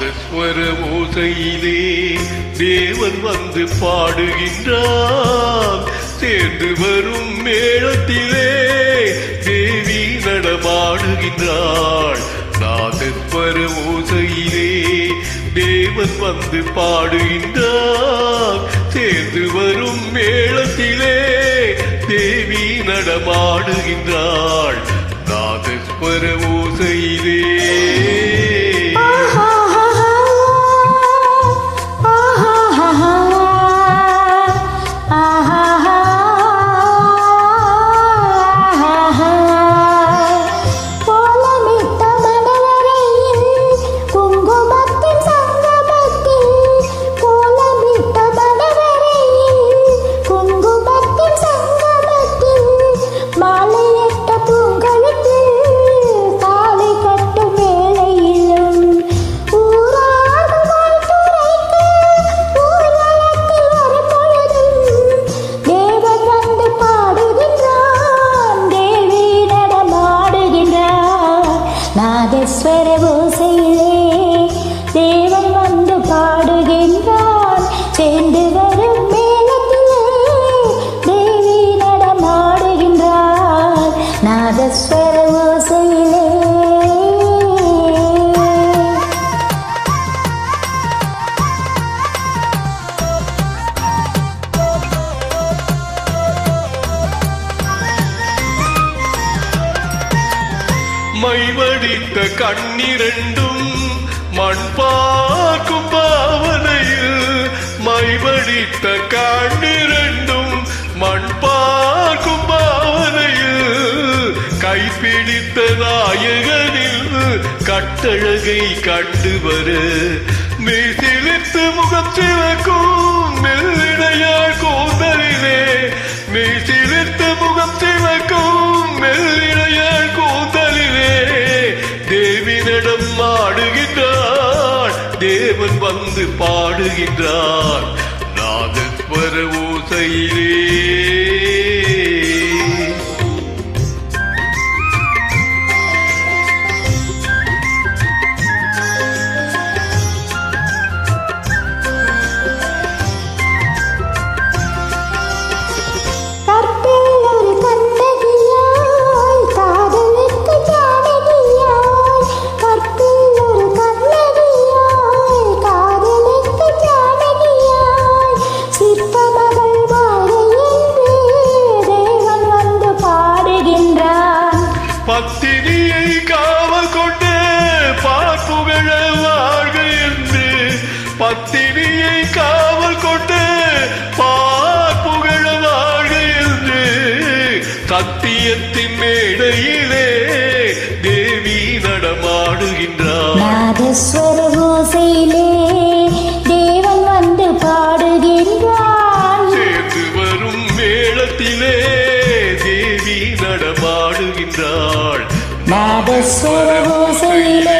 நாதஸ்வர ஓசையிலே தேவன் வந்து பாடுகின்றான். சேர்ந்து வரும் மேளத்திலே தேவி நடமாடுகின்றாள். நாதஸ்வர ஓசையிலே தேவன் வந்து பாடுகின்றான். சேர்ந்து வரும் மேளத்திலே தேவி நடமாடுகின்றாள். நாதஸ்வர ஓசையிலே நாதஸ்வர ஓசையிலே தேவன் வந்து பாடுகின்றான். சேர்ந்து வரும் மேளத்திலே தேவி நடமாடுகின்றாள். நாதஸ்வர ஓசையிலே மைவடித்த கண்ணிரண்டும் மண் பார்க்கும் பாவனையில், மைவடித்த கண்ணிரண்டும் மண் பார்க்கும் பாவனையில், கைப்பிடித்த நாயகனில் கட்டழகை கண்டு வர மெய்சிலித்து முகம் சிவக்கும் மெல்லிடையாள் கூந்தலிலே, மெய்சிலித்து முகம் சிவக்கும் மெல்லிடையாள் கூந்தலிலே தேவி நடமாடுகின்றாள். தேவன் வந்து பாடுகின்றார். நாதஸ்வர ஓசையிலே பத்தினியை காவல் கொண்டு பார்ப்புகழ வாழ்க என்று, பத்தினியை காவல் கொண்டு பார்ப்புகழ வாழ்க என்று சத்தியத்தின் மேடையிலே தேவி நடமாடுகின்றார். நாதஸ்வர ஓசையிலே தேவன் வந்து பாடுகின்றான். சேர்ந்து வரும் மேளத்திலே தேவி நடமாடுகின்றாள். நாதஸ்வர ஓசையிலே